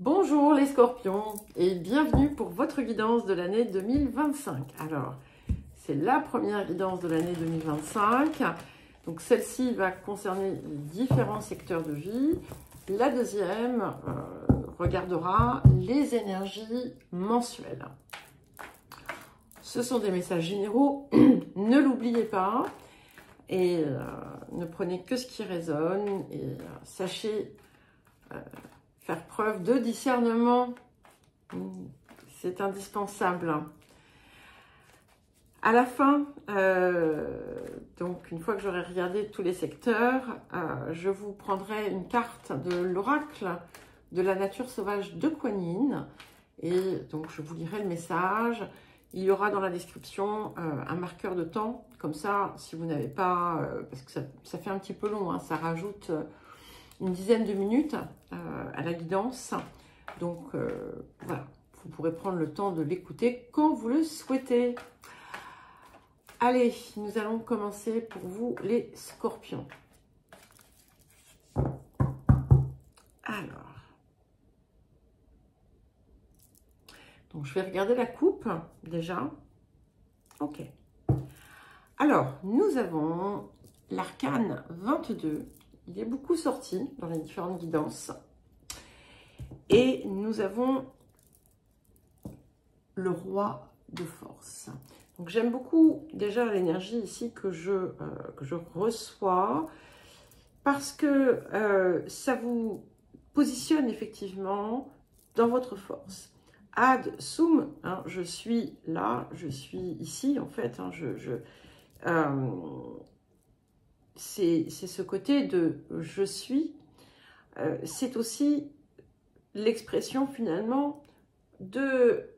Bonjour les scorpions et bienvenue pour votre guidance de l'année 2025. Alors, c'est la première guidance de l'année 2025. Donc celle-ci va concerner différents secteurs de vie. La deuxième regardera les énergies mensuelles. Ce sont des messages généraux, ne l'oubliez pas. Et ne prenez que ce qui résonne et sachez faire preuve de discernement, c'est indispensable. À la fin, donc une fois que j'aurai regardé tous les secteurs, je vous prendrai une carte de l'oracle de la nature sauvage de Kuan Yin. Et donc je vous lirai le message. Il y aura dans la description un marqueur de temps. Comme ça, si vous n'avez pas, parce que ça fait un petit peu long, hein, ça rajoute une dizaine de minutes à la guidance. Donc voilà, vous pourrez prendre le temps de l'écouter quand vous le souhaitez. Allez, nous allons commencer pour vous les scorpions. Alors, donc je vais regarder la coupe déjà. Ok. Alors, nous avons l'arcane 22. Il est beaucoup sorti dans les différentes guidances. Et nous avons le roi de force. Donc j'aime beaucoup déjà l'énergie ici que je reçois parce que ça vous positionne effectivement dans votre force. Ad sum, hein, je suis là, je suis ici en fait. Hein, c'est ce côté de je suis. C'est aussi l'expression finalement de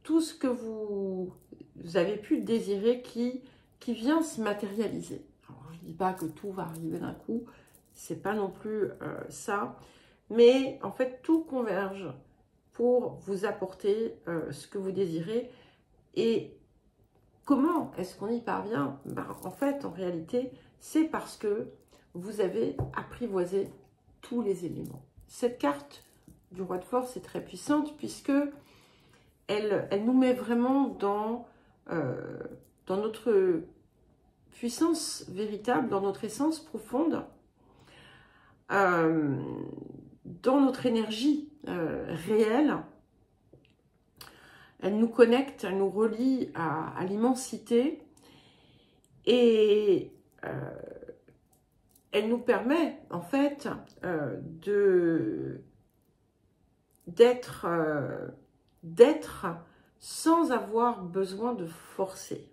tout ce que vous avez pu désirer qui vient se matérialiser. Alors, je ne dis pas que tout va arriver d'un coup, c'est pas non plus ça, mais en fait tout converge pour vous apporter ce que vous désirez. Et comment est-ce qu'on y parvient? En fait, en réalité, c'est parce que vous avez apprivoisé tous les éléments. Cette carte du roi de force est très puissante puisque elle nous met vraiment dans notre puissance véritable, dans notre essence profonde, dans notre énergie réelle. Elle nous connecte, elle nous relie à l'immensité et elle nous permet en fait d'être sans avoir besoin de forcer.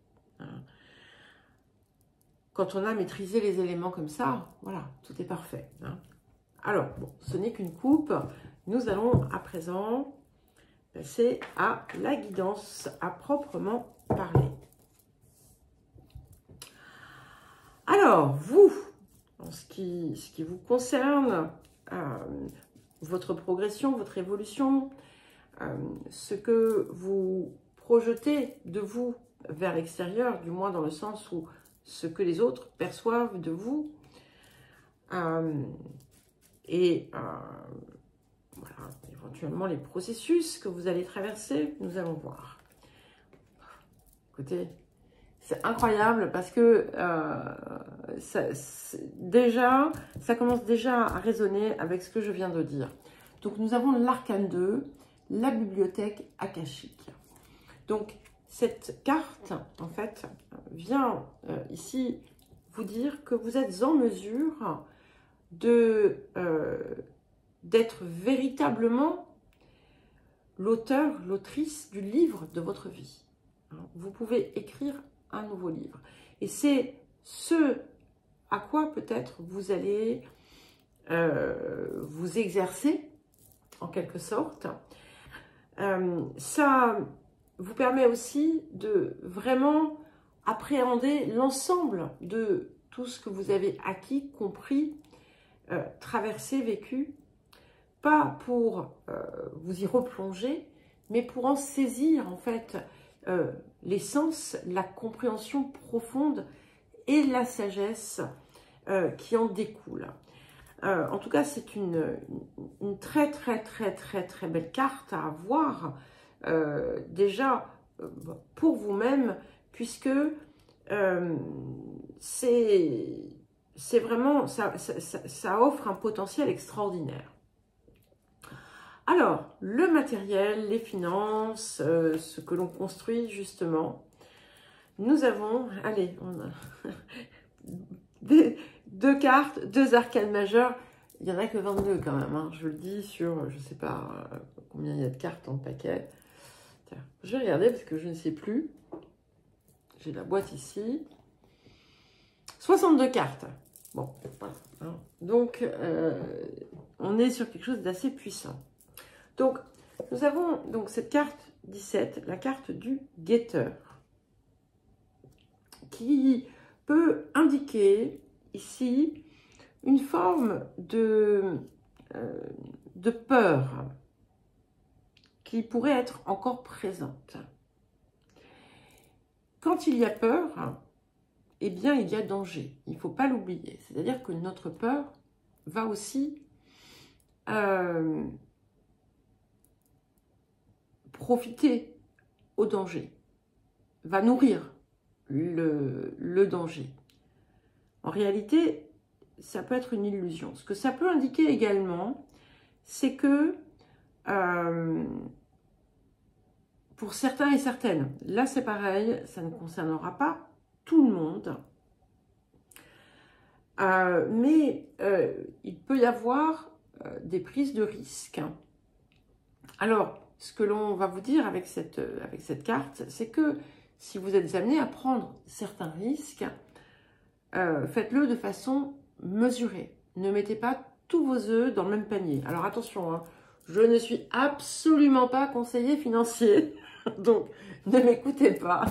Quand on a maîtrisé les éléments comme ça, voilà, tout est parfait. Alors, bon, ce n'est qu'une coupe. Nous allons à présent passer à la guidance à proprement parler. Alors, vous, en ce qui vous concerne, votre progression, votre évolution, ce que vous projetez de vous vers l'extérieur, du moins dans le sens où ce que les autres perçoivent de vous, et voilà, éventuellement les processus que vous allez traverser, nous allons voir. Écoutez, c'est incroyable parce que ça commence déjà à résonner avec ce que je viens de dire. Donc nous avons l'arcane 2, la bibliothèque akashique. Donc cette carte, en fait, vient ici vous dire que vous êtes en mesure d'être véritablement l'auteur, l'autrice du livre de votre vie. Vous pouvez écrire un nouveau livre. Et c'est ce à quoi peut-être vous allez vous exercer, en quelque sorte. Ça vous permet aussi de vraiment appréhender l'ensemble de tout ce que vous avez acquis, compris, traversé, vécu, pas pour vous y replonger, mais pour en saisir en fait l'essence, la compréhension profonde et la sagesse qui en découle. En tout cas, c'est une une très belle carte à avoir déjà pour vous-même, puisque c'est vraiment, ça offre un potentiel extraordinaire. Alors, le matériel, les finances, ce que l'on construit justement, nous avons, allez, on a deux cartes, deux arcanes majeures. Il n'y en a que 22 quand même, hein, je le dis sur, je ne sais pas combien il y a de cartes dans le paquet. Tiens, je vais regarder parce que je ne sais plus. J'ai la boîte ici. 62 cartes. Bon, voilà. Hein. Donc, on est sur quelque chose d'assez puissant. Donc, nous avons donc cette carte 17, la carte du guetteur, qui peut indiquer ici une forme de peur qui pourrait être encore présente. Quand il y a peur, eh bien, il y a danger. Il ne faut pas l'oublier. C'est-à-dire que notre peur va aussi profiter au danger, va nourrir le danger. En réalité, ça peut être une illusion. Ce que ça peut indiquer également, c'est que pour certains et certaines, là c'est pareil, ça ne concernera pas tout le monde, mais il peut y avoir des prises de risques. Alors, ce que l'on va vous dire avec cette carte, c'est que si vous êtes amené à prendre certains risques, faites-le de façon mesurée. Ne mettez pas tous vos œufs dans le même panier. Alors attention, hein, je ne suis absolument pas conseiller financier, donc ne m'écoutez pas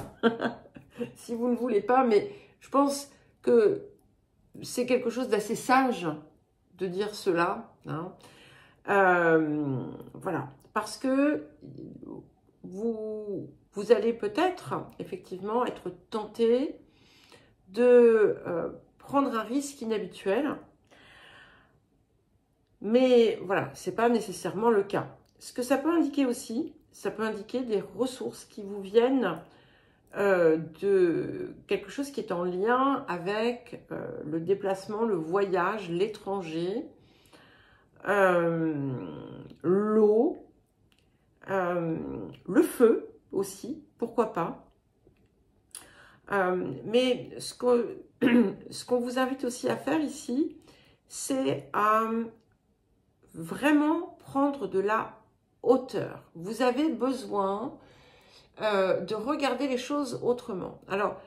si vous ne voulez pas, mais je pense que c'est quelque chose d'assez sage de dire cela. Hein. Voilà, parce que vous allez peut-être effectivement être tenté de prendre un risque inhabituel, mais voilà, c'est pas nécessairement le cas. Ce que ça peut indiquer aussi, ça peut indiquer des ressources qui vous viennent de quelque chose qui est en lien avec le déplacement, le voyage, l'étranger, l'eau, le feu aussi, pourquoi pas. Mais ce qu'on vous invite aussi à faire ici, c'est à vraiment prendre de la hauteur. Vous avez besoin de regarder les choses autrement. Alors,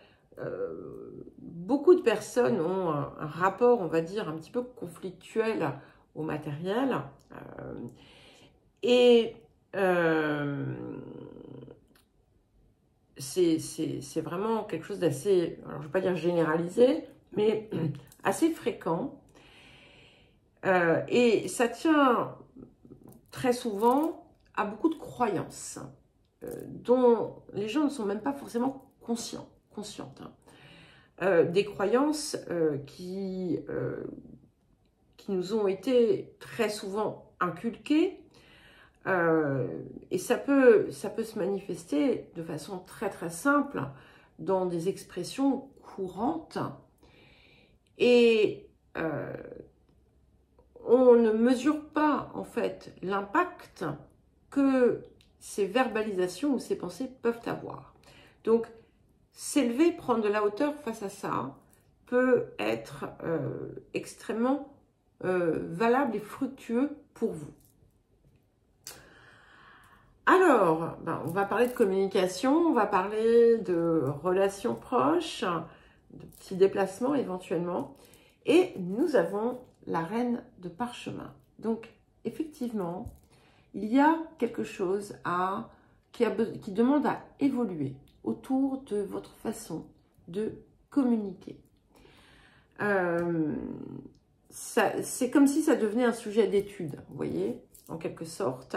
beaucoup de personnes ont un rapport, on va dire, un petit peu conflictuel au matériel. C'est vraiment quelque chose d'assez, alors je ne vais pas dire généralisé, mais assez fréquent. Et ça tient très souvent à beaucoup de croyances dont les gens ne sont même pas forcément conscientes. Hein. Des croyances qui nous ont été très souvent inculquées. Et ça peut se manifester de façon très simple dans des expressions courantes. Et on ne mesure pas en fait l'impact que ces verbalisations ou ces pensées peuvent avoir. Donc, s'élever, prendre de la hauteur face à ça peut être extrêmement valable et fructueux pour vous. Alors, on va parler de communication, on va parler de relations proches, de petits déplacements éventuellement. Et nous avons la reine de parchemin. Donc, effectivement, il y a quelque chose qui demande à évoluer autour de votre façon de communiquer. C'est comme si ça devenait un sujet d'étude, vous voyez, en quelque sorte.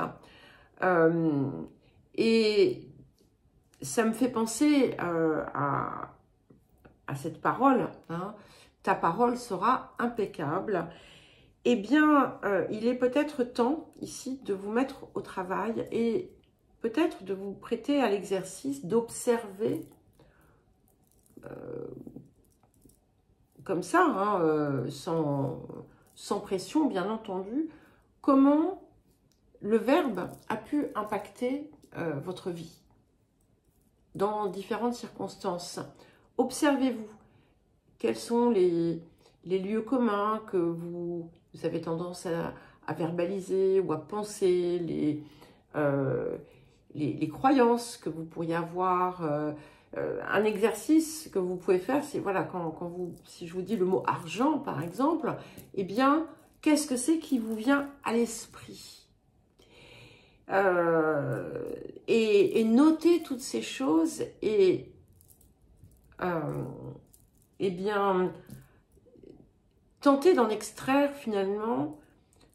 Et ça me fait penser à cette parole. Hein. Ta parole sera impeccable. eh bien, il est peut-être temps ici de vous mettre au travail et peut-être de vous prêter à l'exercice d'observer comme ça, hein, sans pression bien entendu, comment le verbe a pu impacter votre vie dans différentes circonstances. Observez-vous. Quels sont les lieux communs que vous avez tendance à verbaliser ou à penser, les croyances que vous pourriez avoir. Un exercice que vous pouvez faire, c'est voilà, si je vous dis le mot argent par exemple, eh bien, qu'est-ce que c'est qui vous vient à l'esprit? Et notez toutes ces choses et eh bien, tentez d'en extraire finalement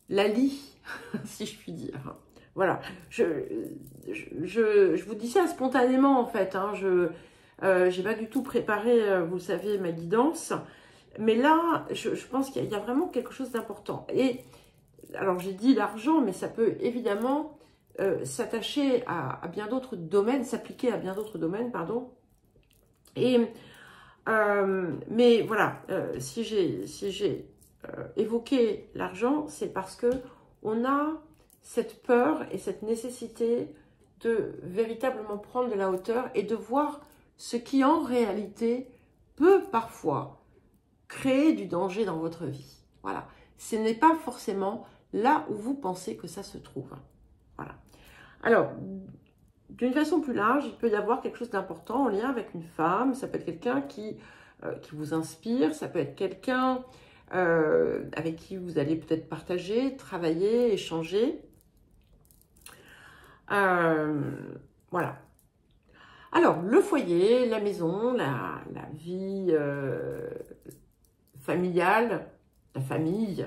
la lie, si je puis dire. Voilà, je vous dis ça spontanément en fait, hein. Je n'ai pas du tout préparé, vous le savez, ma guidance, mais là, je pense qu'il y a vraiment quelque chose d'important. Et alors j'ai dit l'argent, mais ça peut évidemment s'attacher à bien d'autres domaines, s'appliquer à bien d'autres domaines, pardon. Et mais voilà, si j'ai évoqué l'argent, c'est parce que on a cette peur et cette nécessité de véritablement prendre de la hauteur et de voir ce qui en réalité peut parfois créer du danger dans votre vie. Voilà, ce n'est pas forcément là où vous pensez que ça se trouve. Voilà. Alors, d'une façon plus large, il peut y avoir quelque chose d'important en lien avec une femme. Ça peut être quelqu'un qui vous inspire, ça peut être quelqu'un avec qui vous allez peut-être partager, travailler, échanger. Voilà. Alors, le foyer, la maison, la vie familiale, la famille.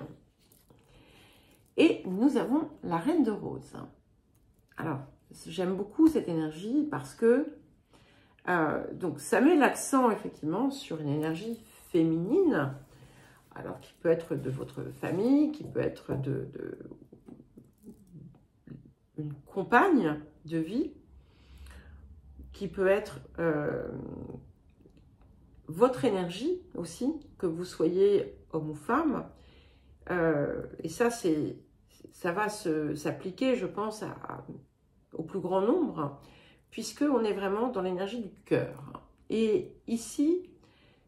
Et nous avons la Reine de Rose. Alors, j'aime beaucoup cette énergie parce que donc ça met l'accent effectivement sur une énergie féminine, alors qui peut être de votre famille, qui peut être une compagne de vie, qui peut être votre énergie aussi, que vous soyez homme ou femme. Et ça, ça va s'appliquer, je pense, au plus grand nombre, puisqu'on est vraiment dans l'énergie du cœur. Et ici,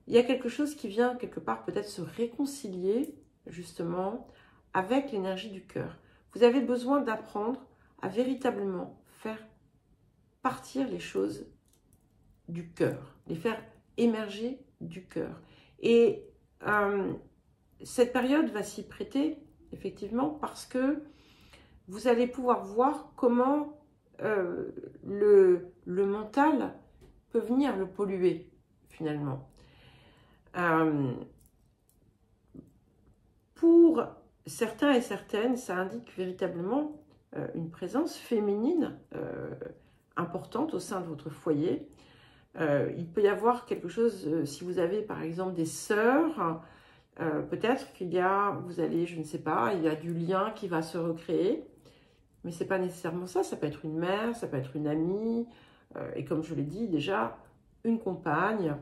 il y a quelque chose qui vient quelque part peut-être se réconcilier, justement, avec l'énergie du cœur. Vous avez besoin d'apprendre à véritablement faire partir les choses du cœur, les faire émerger du cœur. Et cette période va s'y prêter, effectivement, parce que vous allez pouvoir voir comment le mental peut venir le polluer, finalement. Pour certains et certaines, ça indique véritablement une présence féminine importante au sein de votre foyer. Il peut y avoir quelque chose, si vous avez par exemple des sœurs, peut-être qu'il y a, vous allez, je ne sais pas, il y a du lien qui va se recréer, mais ce n'est pas nécessairement ça, ça peut être une mère, ça peut être une amie, et comme je l'ai dit déjà, une compagne,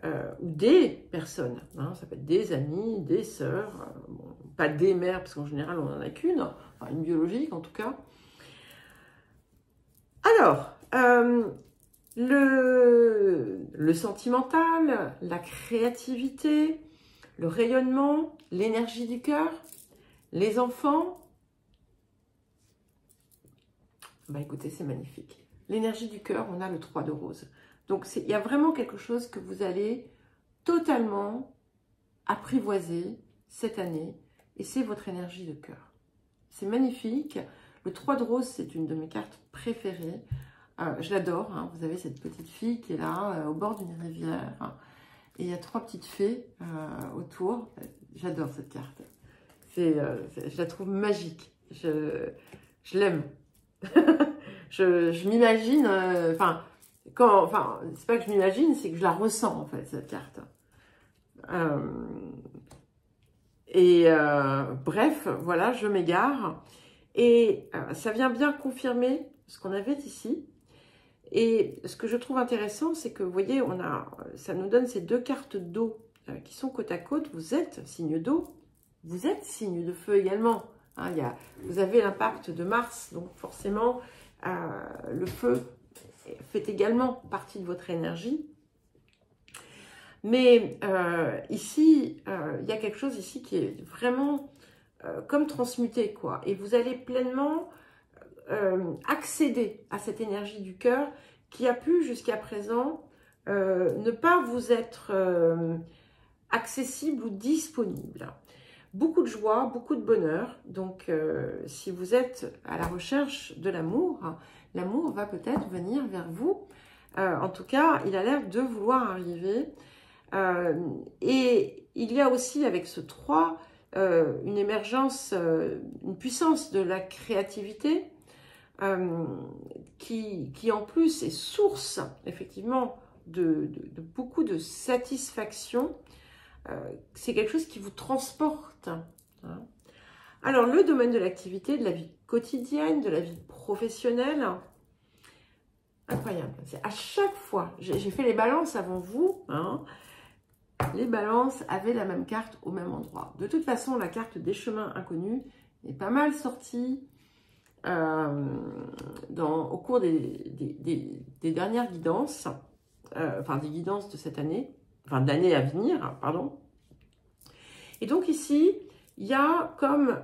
ou des personnes, hein, ça peut être des amis, des sœurs, bon, pas des mères, parce qu'en général on n'en a qu'une, enfin une biologique en tout cas. Alors, le sentimental, la créativité, le rayonnement, l'énergie du cœur, les enfants. Bah écoutez, c'est magnifique. L'énergie du cœur, on a le 3 de rose. Donc il y a vraiment quelque chose que vous allez totalement apprivoiser cette année. Et c'est votre énergie de cœur. C'est magnifique. Le 3 de rose, c'est une de mes cartes préférées. Je l'adore, hein. Vous avez cette petite fille qui est là, au bord d'une rivière. Et il y a 3 petites fées autour. J'adore cette carte. Je la trouve magique. Je l'aime. je m'imagine... enfin, c'est pas que je m'imagine, c'est que je la ressens, en fait, cette carte. Et bref, voilà, je m'égare. Et ça vient bien confirmer ce qu'on avait ici. Et ce que je trouve intéressant, c'est que, vous voyez, ça nous donne ces deux cartes d'eau qui sont côte à côte. Vous êtes signe d'eau, vous êtes signe de feu également. Hein, vous avez l'impact de Mars, donc forcément, le feu fait également partie de votre énergie. Mais ici, il y a quelque chose ici qui est vraiment comme transmuté, quoi. Et vous allez pleinement accéder à cette énergie du cœur qui a pu jusqu'à présent ne pas vous être accessible ou disponible. Beaucoup de joie, beaucoup de bonheur. Donc, si vous êtes à la recherche de l'amour, l'amour va peut-être venir vers vous. En tout cas, il a l'air de vouloir arriver. Et il y a aussi avec ce 3 une émergence, une puissance de la créativité qui en plus est source effectivement de beaucoup de satisfaction. C'est quelque chose qui vous transporte. Hein. Alors le domaine de l'activité, de la vie quotidienne, de la vie professionnelle, incroyable. À chaque fois, j'ai fait les balances avant vous, hein, les balances avaient la même carte au même endroit. De toute façon, la carte des chemins inconnus est pas mal sortie au cours des dernières guidances, enfin des guidances de cette année, enfin de l'année à venir, pardon. Et donc ici, il y a comme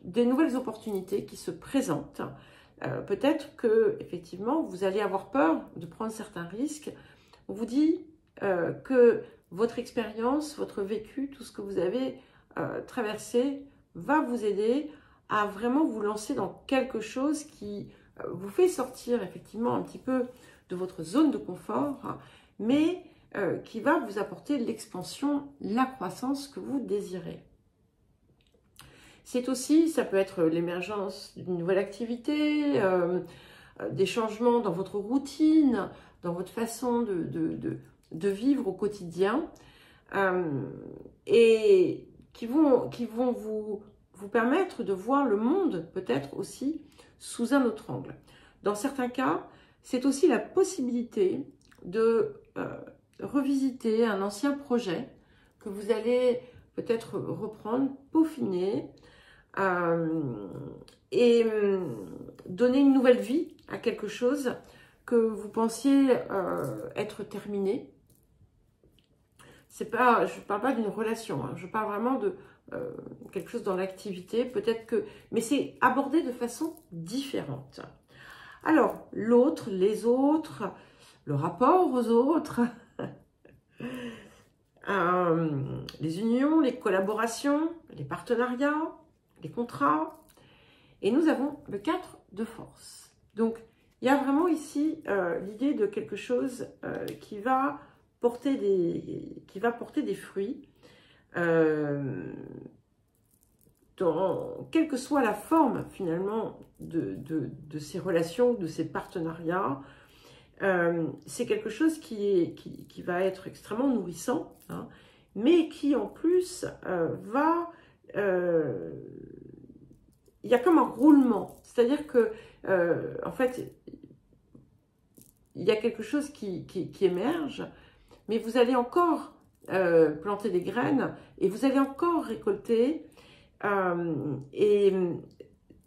des nouvelles opportunités qui se présentent. Peut-être que effectivement, vous allez avoir peur de prendre certains risques. On vous dit que votre expérience, votre vécu, tout ce que vous avez traversé va vous aider à vraiment vous lancer dans quelque chose qui vous fait sortir effectivement un petit peu de votre zone de confort, mais qui va vous apporter l'expansion, la croissance que vous désirez. C'est aussi, ça peut être l'émergence d'une nouvelle activité, des changements dans votre routine, dans votre façon de vivre au quotidien, et qui vont vous permettre de voir le monde peut-être aussi sous un autre angle. Dans certains cas, c'est aussi la possibilité de revisiter un ancien projet que vous allez peut-être reprendre, peaufiner, et donner une nouvelle vie à quelque chose que vous pensiez être terminé. Je ne parle pas d'une relation, hein, je parle vraiment de quelque chose dans l'activité, peut-être que... Mais c'est abordé de façon différente. Alors, l'autre, les autres, le rapport aux autres, les unions, les collaborations, les partenariats, les contrats. Et nous avons le 4 de force. Donc, il y a vraiment ici l'idée de quelque chose qui va porter des fruits, quelle que soit la forme finalement de ces relations, de ces partenariats. C'est quelque chose qui va être extrêmement nourrissant, hein, mais qui en plus va... il y a comme un roulement, c'est-à-dire que en fait, il y a quelque chose qui émerge, mais vous allez encore planter des graines et vous allez encore récolter, et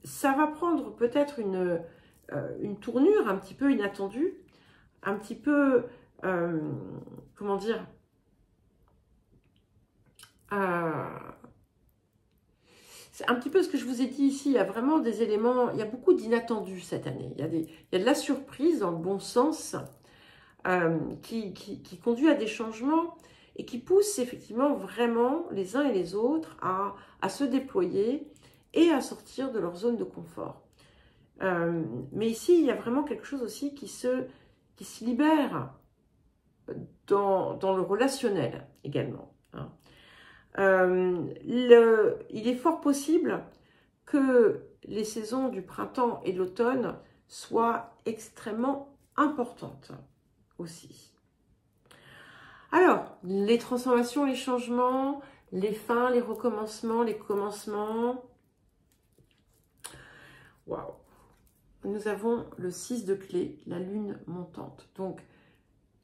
ça va prendre peut-être une tournure un petit peu inattendue, un petit peu, comment dire, c'est un petit peu ce que je vous ai dit ici. Il y a vraiment des éléments, il y a beaucoup d'inattendus cette année. Il y a de la surprise dans le bon sens qui conduit à des changements et qui pousse effectivement vraiment les uns et les autres à se déployer et à sortir de leur zone de confort. Mais ici, il y a vraiment quelque chose aussi qui se libère dans le relationnel également. Hein. Il est fort possible que les saisons du printemps et de l'automne soient extrêmement importantes aussi. Alors, les transformations, les changements, les fins, les recommencements, les commencements. Waouh! Nous avons le 6 de clé, la lune montante. Donc,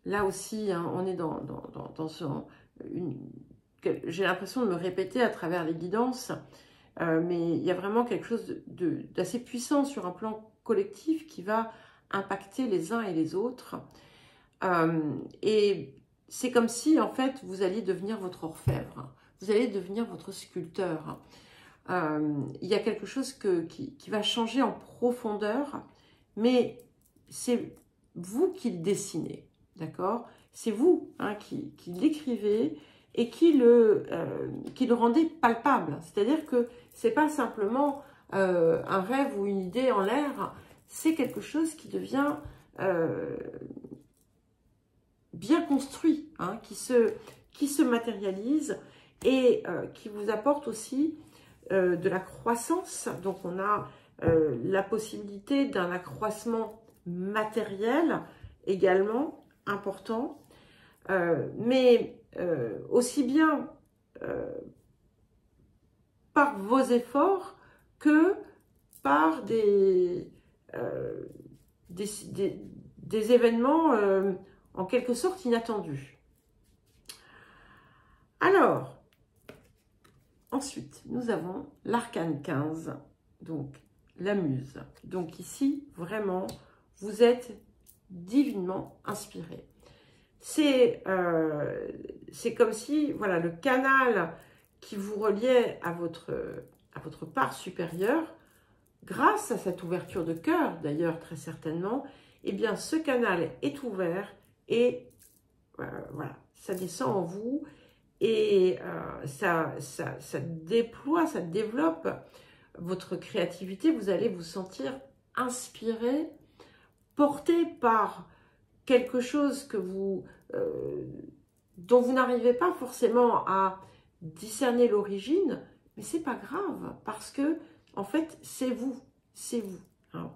là aussi, hein, on est dans j'ai l'impression de me répéter à travers les guidances, mais il y a vraiment quelque chose d'assez puissant sur un plan collectif qui va impacter les uns et les autres. Et c'est comme si, en fait, vous alliez devenir votre orfèvre, vous allez devenir votre sculpteur. Il y a quelque chose qui va changer en profondeur, mais c'est vous qui le dessinez, d'accord? C'est vous, hein, qui l'écrivez et qui le rendez palpable. C'est-à-dire que c'est pas simplement un rêve ou une idée en l'air, c'est quelque chose qui devient bien construit, hein, qui se matérialise et qui vous apporte aussi de la croissance. Donc on a la possibilité d'un accroissement matériel également important, mais aussi bien par vos efforts que par des événements en quelque sorte inattendus. Alors, ensuite, nous avons l'arcane 15, donc la muse. Donc ici, vraiment, vous êtes divinement inspiré. C'est comme si, voilà, le canal qui vous reliait à votre part supérieure, grâce à cette ouverture de cœur, d'ailleurs, très certainement, eh bien, ce canal est ouvert et voilà, ça descend en vous et ça déploie, ça développe votre créativité. Vous allez vous sentir inspiré, porté par quelque chose que dont vous n'arrivez pas forcément à discerner l'origine, mais c'est pas grave parce que en fait c'est vous, hein.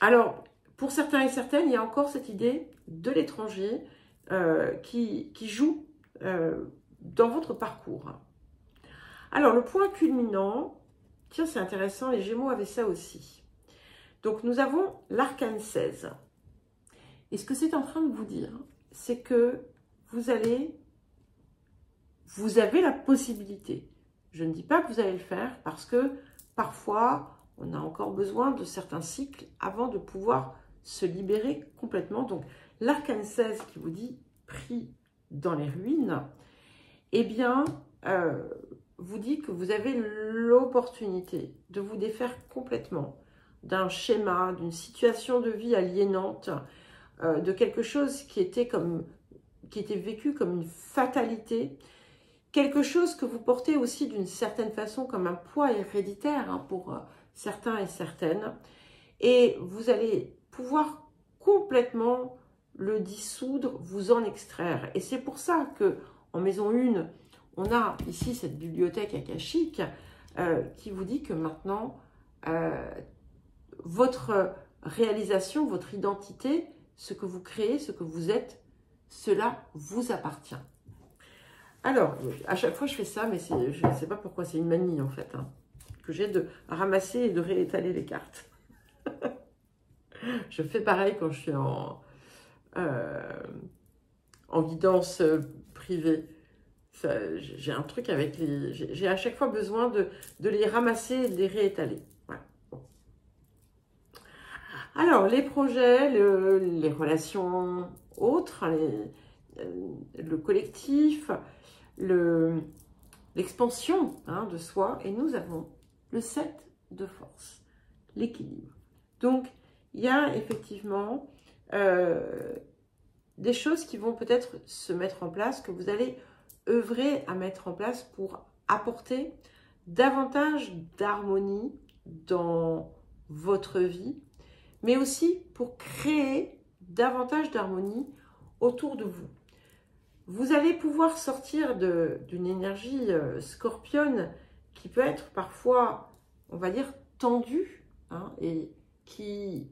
Alors pour certains et certaines, il y a encore cette idée de l'étranger qui joue dans votre parcours. Alors le point culminant, tiens c'est intéressant, les Gémeaux avaient ça aussi. Donc nous avons l'arcane 16. Et ce que c'est en train de vous dire, c'est que vous avez la possibilité. Je ne dis pas que vous allez le faire parce que parfois, on a encore besoin de certains cycles avant de pouvoir se libérer complètement. Donc, l'arcane 16 qui vous dit « pris dans les ruines », eh bien, vous dit que vous avez l'opportunité de vous défaire complètement d'un schéma, d'une situation de vie aliénante, de quelque chose qui était vécu comme une fatalité, quelque chose que vous portez aussi d'une certaine façon comme un poids héréditaire, hein, pour certains et certaines, et vous allez pouvoir complètement le dissoudre, vous en extraire. Et c'est pour ça que en maison 1, on a ici cette bibliothèque akashique qui vous dit que maintenant, votre réalisation, votre identité, ce que vous créez, ce que vous êtes, cela vous appartient. Alors, à chaque fois je fais ça, mais je ne sais pas pourquoi, c'est une manie en fait, hein, que j'ai de ramasser et de réétaler les cartes. Je fais pareil quand je suis en guidance privée. J'ai un truc avec les... J'ai à chaque fois besoin de les ramasser et de les réétaler. Voilà. Bon. Alors, les projets, les relations autres, le collectif, l'expansion, hein, de soi. Et nous avons le 7 de force, l'équilibre. Donc, il y a effectivement des choses qui vont peut-être se mettre en place, que vous allez œuvrer à mettre en place pour apporter davantage d'harmonie dans votre vie, mais aussi pour créer davantage d'harmonie autour de vous. Vous allez pouvoir sortir d'une énergie scorpionne qui peut être parfois, on va dire, tendue, hein, et qui,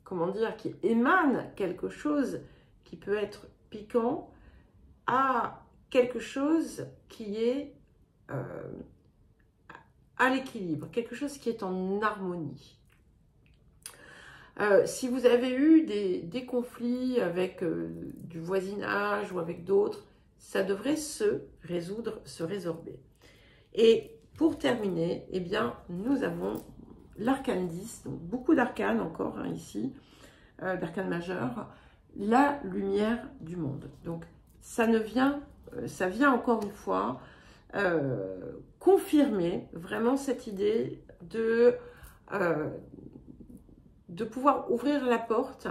comment dire, qui émane quelque chose qui peut être piquant à quelque chose qui est à l'équilibre, quelque chose qui est en harmonie. Si vous avez eu des conflits avec du voisinage ou avec d'autres, ça devrait se résoudre, se résorber. Et pour terminer, eh bien, nous avons l'arcane 10, donc beaucoup d'arcanes encore hein, ici, d'arcanes majeures, la lumière du monde. Donc ça vient encore une fois confirmer vraiment cette idée de pouvoir ouvrir la porte,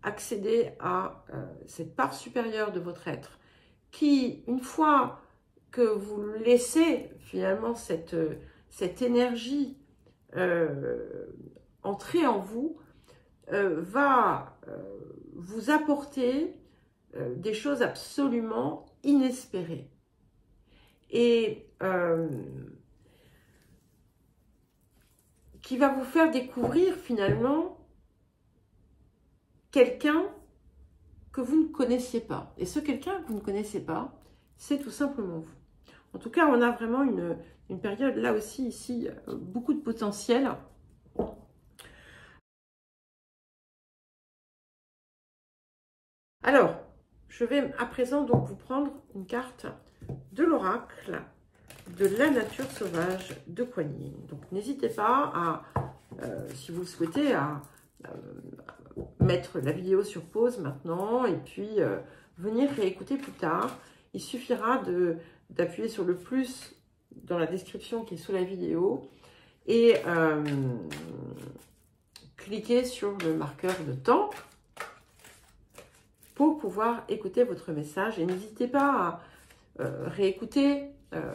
accéder à cette part supérieure de votre être, qui, une fois que vous laissez finalement cette énergie entrer en vous, va vous apporter des choses absolument inespérées. Et qui va vous faire découvrir finalement quelqu'un que vous ne connaissiez pas. Et ce quelqu'un que vous ne connaissez pas, c'est tout simplement vous. En tout cas, on a vraiment une période, là aussi, ici, beaucoup de potentiel. Alors, je vais à présent donc vous prendre une carte de l'oracle de la nature sauvage de Kuan Yin. Donc, n'hésitez pas à, si vous le souhaitez, à mettre la vidéo sur pause maintenant et puis venir réécouter plus tard. Il suffira d'appuyer sur le plus dans la description qui est sous la vidéo et cliquer sur le marqueur de temps pour pouvoir écouter votre message. Et n'hésitez pas à réécouter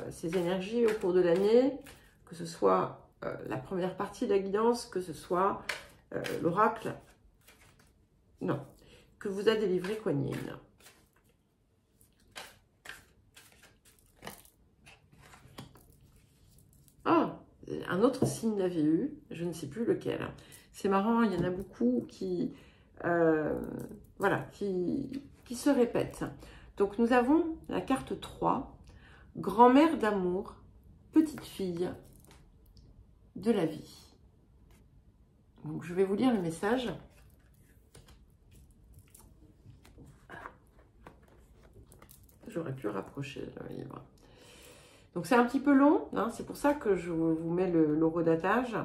ces énergies au cours de l'année, que ce soit la première partie de la guidance, que ce soit l'oracle, non, que vous a délivré Kuan Yin. Ah, un autre signe l'avait eu, je ne sais plus lequel. C'est marrant, il y en a beaucoup qui, voilà, qui se répètent. Donc nous avons la carte 3, grand-mère d'amour, petite fille de la vie. Donc je vais vous lire le message. J'aurais pu rapprocher le livre. Donc c'est un petit peu long, hein, c'est pour ça que je vous mets le redatage.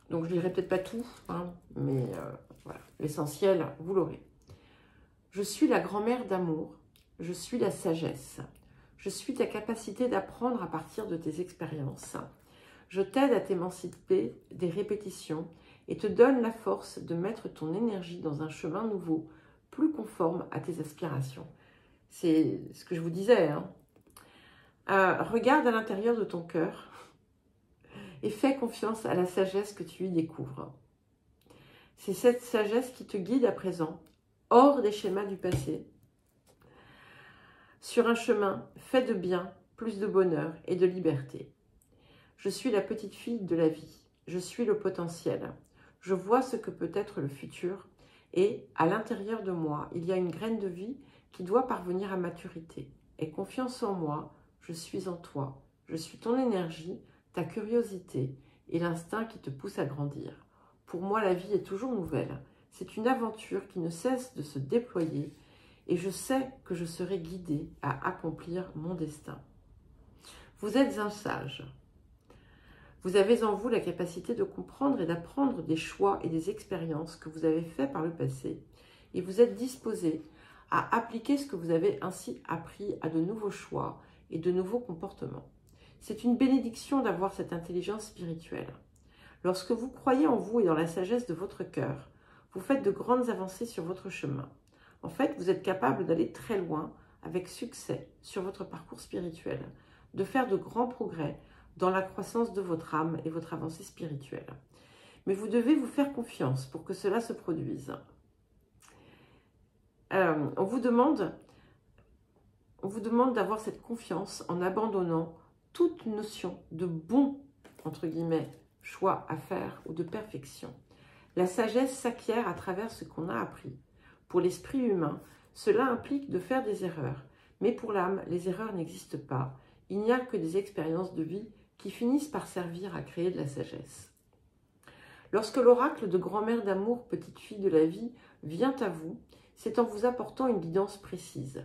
Donc je ne lirai peut-être pas tout, hein, mais voilà, l'essentiel, vous l'aurez. Je suis la grand-mère d'amour, je suis la sagesse, je suis ta capacité d'apprendre à partir de tes expériences. Je t'aide à t'émanciper des répétitions et te donne la force de mettre ton énergie dans un chemin nouveau, plus conforme à tes aspirations. C'est ce que je vous disais. Hein. Regarde à l'intérieur de ton cœur et fais confiance à la sagesse que tu y découvres. C'est cette sagesse qui te guide à présent, hors des schémas du passé, sur un chemin fait de bien, plus de bonheur et de liberté. Je suis la petite fille de la vie, je suis le potentiel, je vois ce que peut être le futur et à l'intérieur de moi, il y a une graine de vie qui doit parvenir à maturité. Aie confiance en moi, je suis en toi, je suis ton énergie, ta curiosité et l'instinct qui te pousse à grandir. Pour moi, la vie est toujours nouvelle. C'est une aventure qui ne cesse de se déployer et je sais que je serai guidée à accomplir mon destin. Vous êtes un sage. Vous avez en vous la capacité de comprendre et d'apprendre des choix et des expériences que vous avez faits par le passé et vous êtes disposé à appliquer ce que vous avez ainsi appris à de nouveaux choix et de nouveaux comportements. C'est une bénédiction d'avoir cette intelligence spirituelle. Lorsque vous croyez en vous et dans la sagesse de votre cœur, vous faites de grandes avancées sur votre chemin. En fait, vous êtes capable d'aller très loin avec succès sur votre parcours spirituel, de faire de grands progrès dans la croissance de votre âme et votre avancée spirituelle. Mais vous devez vous faire confiance pour que cela se produise. On vous demande d'avoir cette confiance en abandonnant toute notion de bon, entre guillemets, choix à faire ou de perfection. La sagesse s'acquiert à travers ce qu'on a appris. Pour l'esprit humain, cela implique de faire des erreurs. Mais pour l'âme, les erreurs n'existent pas. Il n'y a que des expériences de vie qui finissent par servir à créer de la sagesse. Lorsque l'oracle de grand-mère d'amour, petite fille de la vie, vient à vous, c'est en vous apportant une guidance précise.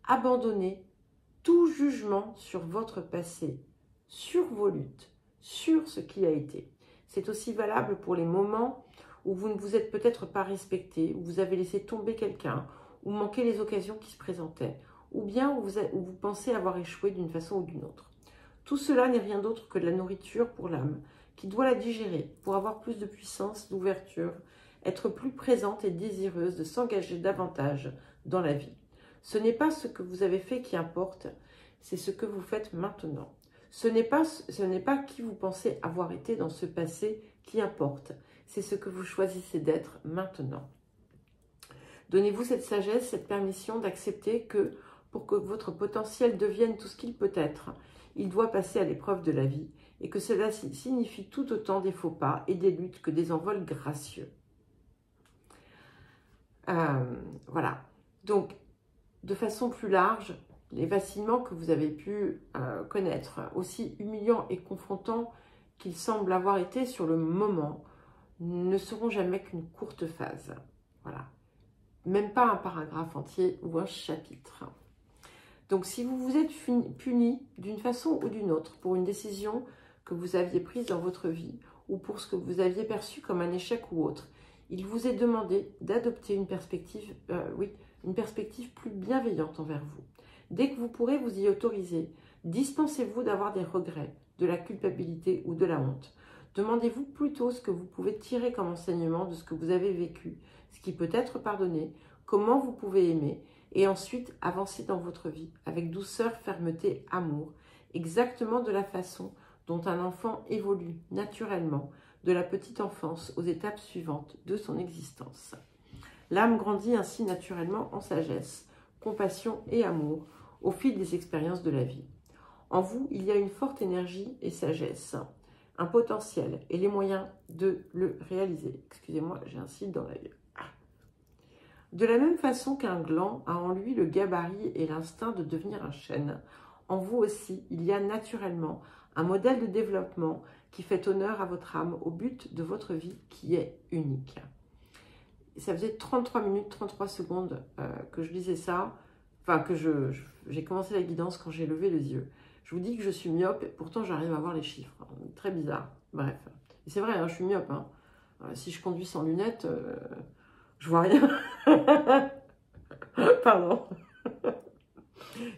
Abandonnez tout jugement sur votre passé, sur vos luttes, sur ce qui a été. C'est aussi valable pour les moments où vous ne vous êtes peut-être pas respecté, où vous avez laissé tomber quelqu'un, ou manqué les occasions qui se présentaient, ou bien où vous pensez avoir échoué d'une façon ou d'une autre. Tout cela n'est rien d'autre que de la nourriture pour l'âme, qui doit la digérer pour avoir plus de puissance, d'ouverture, être plus présente et désireuse de s'engager davantage dans la vie. Ce n'est pas ce que vous avez fait qui importe, c'est ce que vous faites maintenant. Ce n'est pas qui vous pensez avoir été dans ce passé qui importe, c'est ce que vous choisissez d'être maintenant. Donnez-vous cette sagesse, cette permission d'accepter que pour que votre potentiel devienne tout ce qu'il peut être, il doit passer à l'épreuve de la vie et que cela signifie tout autant des faux pas et des luttes que des envols gracieux. Voilà. Donc, de façon plus large, les vacillements que vous avez pu connaître, aussi humiliants et confrontants qu'ils semblent avoir été sur le moment, ne seront jamais qu'une courte phase. Voilà. Même pas un paragraphe entier ou un chapitre. Donc, si vous vous êtes puni d'une façon ou d'une autre pour une décision que vous aviez prise dans votre vie ou pour ce que vous aviez perçu comme un échec ou autre, il vous est demandé d'adopter une perspective plus bienveillante envers vous. Dès que vous pourrez vous y autoriser, dispensez-vous d'avoir des regrets, de la culpabilité ou de la honte. Demandez-vous plutôt ce que vous pouvez tirer comme enseignement de ce que vous avez vécu, ce qui peut être pardonné, comment vous pouvez aimer, et ensuite avancer dans votre vie avec douceur, fermeté, amour, exactement de la façon dont un enfant évolue naturellement de la petite enfance aux étapes suivantes de son existence. L'âme grandit ainsi naturellement en sagesse, compassion et amour au fil des expériences de la vie. En vous, il y a une forte énergie et sagesse, un potentiel et les moyens de le réaliser. Excusez-moi, j'ai un cil dans l'œil. De la même façon qu'un gland a en lui le gabarit et l'instinct de devenir un chêne, en vous aussi, il y a naturellement un modèle de développement qui fait honneur à votre âme au but de votre vie qui est unique. Ça faisait 33 minutes, 33 secondes que je lisais ça, enfin que j'ai commencé la guidance quand j'ai levé les yeux. Je vous dis que je suis myope, pourtant j'arrive à voir les chiffres. Très bizarre, bref. Et c'est vrai, hein, je suis myope. Hein. Si je conduis sans lunettes, je vois rien. Pardon.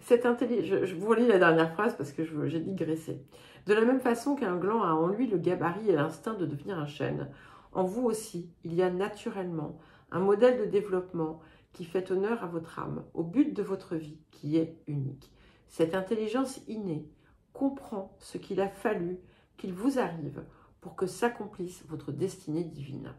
Je vous relis la dernière phrase parce que j'ai digressé. De la même façon qu'un gland a en lui le gabarit et l'instinct de devenir un chêne, en vous aussi, il y a naturellement un modèle de développement qui fait honneur à votre âme, au but de votre vie qui est unique. Cette intelligence innée comprend ce qu'il a fallu qu'il vous arrive pour que s'accomplisse votre destinée divine.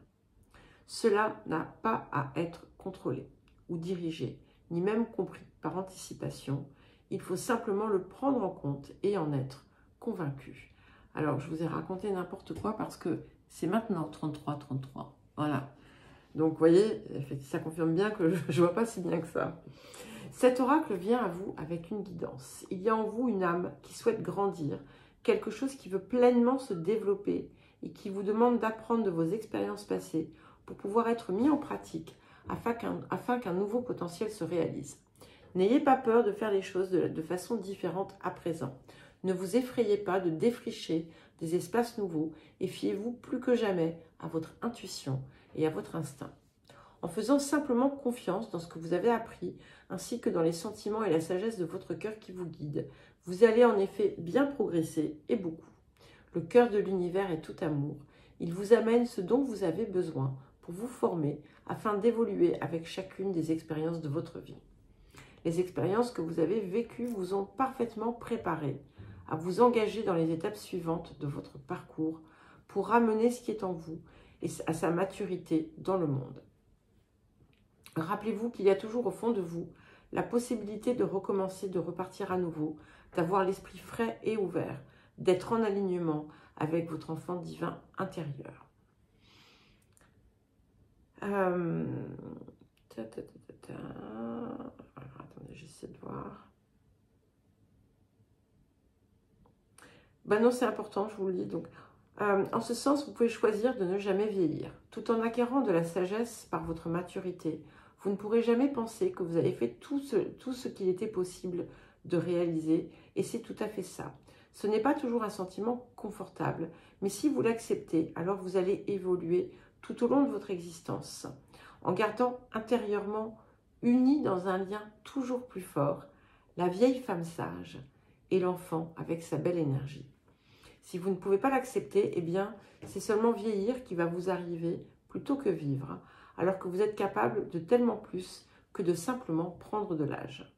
Cela n'a pas à être contrôlé ou dirigé, ni même compris par anticipation. Il faut simplement le prendre en compte et en être convaincu. Alors, je vous ai raconté n'importe quoi parce que c'est maintenant 33-33. Voilà. Donc, vous voyez, ça confirme bien que je ne vois pas si bien que ça. Cet oracle vient à vous avec une guidance. Il y a en vous une âme qui souhaite grandir, quelque chose qui veut pleinement se développer et qui vous demande d'apprendre de vos expériences passées pour pouvoir être mis en pratique afin qu'un nouveau potentiel se réalise. N'ayez pas peur de faire les choses de façon différente à présent. Ne vous effrayez pas de défricher des espaces nouveaux et fiez-vous plus que jamais à votre intuition et à votre instinct. En faisant simplement confiance dans ce que vous avez appris, ainsi que dans les sentiments et la sagesse de votre cœur qui vous guide, vous allez en effet bien progresser et beaucoup. Le cœur de l'univers est tout amour. Il vous amène ce dont vous avez besoin pour vous former afin d'évoluer avec chacune des expériences de votre vie. Les expériences que vous avez vécues vous ont parfaitement préparé à vous engager dans les étapes suivantes de votre parcours pour ramener ce qui est en vous et à sa maturité dans le monde. Rappelez-vous qu'il y a toujours au fond de vous la possibilité de recommencer, de repartir à nouveau, d'avoir l'esprit frais et ouvert, d'être en alignement avec votre enfant divin intérieur. Alors, attendez, j'essaie de voir. Ben non, c'est important, je vous le dis. Donc, en ce sens, vous pouvez choisir de ne jamais vieillir. Tout en acquérant de la sagesse par votre maturité, vous ne pourrez jamais penser que vous avez fait tout ce qu'il était possible de réaliser, et c'est tout à fait ça. Ce n'est pas toujours un sentiment confortable, mais si vous l'acceptez, alors vous allez évoluer tout au long de votre existence, en gardant intérieurement, unis dans un lien toujours plus fort, la vieille femme sage et l'enfant avec sa belle énergie. Si vous ne pouvez pas l'accepter, eh bien, c'est seulement vieillir qui va vous arriver plutôt que vivre, alors que vous êtes capable de tellement plus que de simplement prendre de l'âge.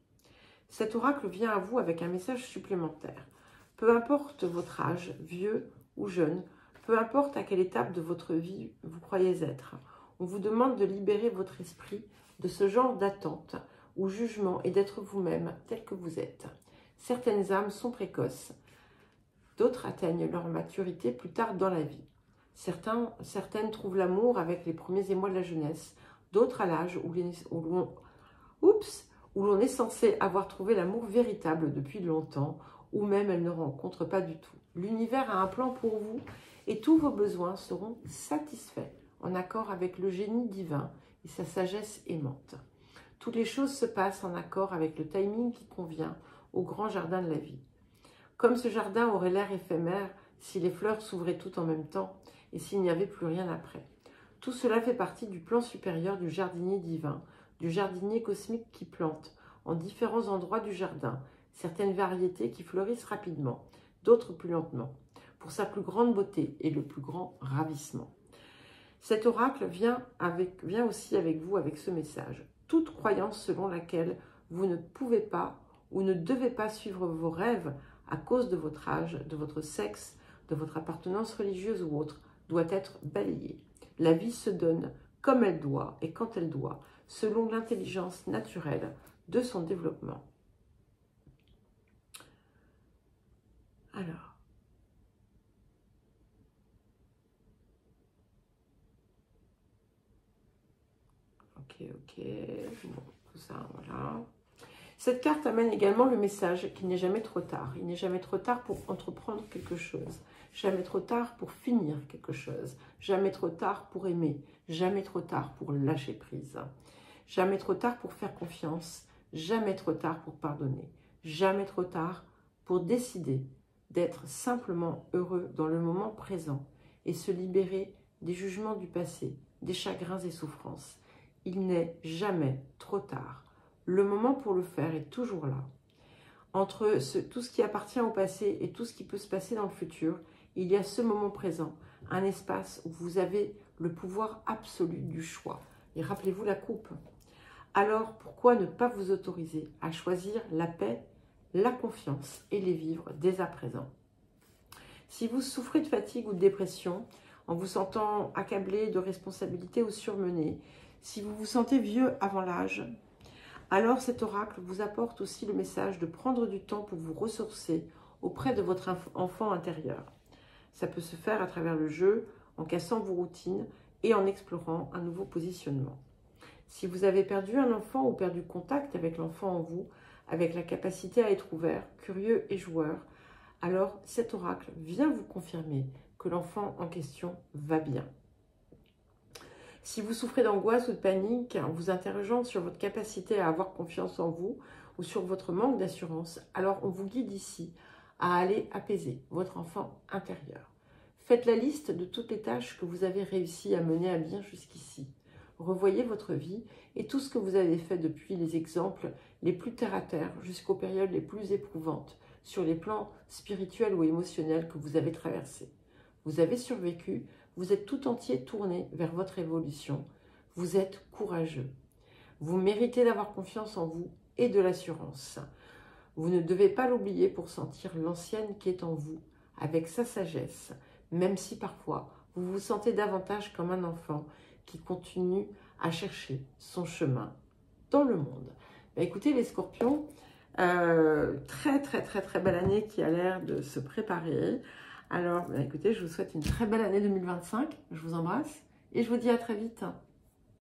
Cet oracle vient à vous avec un message supplémentaire. Peu importe votre âge, vieux ou jeune, peu importe à quelle étape de votre vie vous croyez être, on vous demande de libérer votre esprit de ce genre d'attente ou jugement et d'être vous-même tel que vous êtes. Certaines âmes sont précoces, d'autres atteignent leur maturité plus tard dans la vie. Certaines trouvent l'amour avec les premiers émois de la jeunesse, d'autres à l'âge où l'on est censé avoir trouvé l'amour véritable depuis longtemps, ou même elles ne rencontrent pas du tout. L'univers a un plan pour vous et tous vos besoins seront satisfaits en accord avec le génie divin et sa sagesse aimante. Toutes les choses se passent en accord avec le timing qui convient au grand jardin de la vie. Comme ce jardin aurait l'air éphémère si les fleurs s'ouvraient toutes en même temps et s'il n'y avait plus rien après. Tout cela fait partie du plan supérieur du jardinier divin, du jardinier cosmique qui plante, en différents endroits du jardin, certaines variétés qui fleurissent rapidement, d'autres plus lentement, pour sa plus grande beauté et le plus grand ravissement. Cet oracle vient aussi avec vous avec ce message. Toute croyance selon laquelle vous ne pouvez pas ou ne devez pas suivre vos rêves à cause de votre âge, de votre sexe, de votre appartenance religieuse ou autre, doit être balayée. La vie se donne comme elle doit et quand elle doit, selon l'intelligence naturelle de son développement. Alors, ok, bon, tout ça, voilà. Cette carte amène également le message qu'il n'est jamais trop tard. Il n'est jamais trop tard pour entreprendre quelque chose, jamais trop tard pour finir quelque chose, jamais trop tard pour aimer, jamais trop tard pour lâcher prise, jamais trop tard pour faire confiance, jamais trop tard pour pardonner, jamais trop tard pour décider d'être simplement heureux dans le moment présent et se libérer des jugements du passé, des chagrins et souffrances. Il n'est jamais trop tard. Le moment pour le faire est toujours là. Entre tout ce qui appartient au passé et tout ce qui peut se passer dans le futur, il y a ce moment présent, un espace où vous avez le pouvoir absolu du choix. Et rappelez-vous la coupe. Alors, pourquoi ne pas vous autoriser à choisir la paix, la confiance et les vivre dès à présent? Si vous souffrez de fatigue ou de dépression, en vous sentant accablé de responsabilités ou surmené, si vous vous sentez vieux avant l'âge, alors cet oracle vous apporte aussi le message de prendre du temps pour vous ressourcer auprès de votre enfant intérieur. Ça peut se faire à travers le jeu, en cassant vos routines et en explorant un nouveau positionnement. Si vous avez perdu un enfant ou perdu contact avec l'enfant en vous, avec la capacité à être ouvert, curieux et joueur, alors cet oracle vient vous confirmer que l'enfant en question va bien. Si vous souffrez d'angoisse ou de panique en vous interrogeant sur votre capacité à avoir confiance en vous ou sur votre manque d'assurance, alors on vous guide ici à aller apaiser votre enfant intérieur. Faites la liste de toutes les tâches que vous avez réussi à mener à bien jusqu'ici. Revoyez votre vie et tout ce que vous avez fait depuis les exemples les plus terre-à-terre jusqu'aux périodes les plus éprouvantes sur les plans spirituels ou émotionnels que vous avez traversés. Vous avez survécu. Vous êtes tout entier tourné vers votre évolution. Vous êtes courageux. Vous méritez d'avoir confiance en vous et de l'assurance. Vous ne devez pas l'oublier pour sentir l'ancienne qui est en vous, avec sa sagesse, même si parfois vous vous sentez davantage comme un enfant qui continue à chercher son chemin dans le monde. Écoutez les scorpions, très belle année qui a l'air de se préparer. Alors, écoutez, je vous souhaite une très belle année 2025. Je vous embrasse et je vous dis à très vite.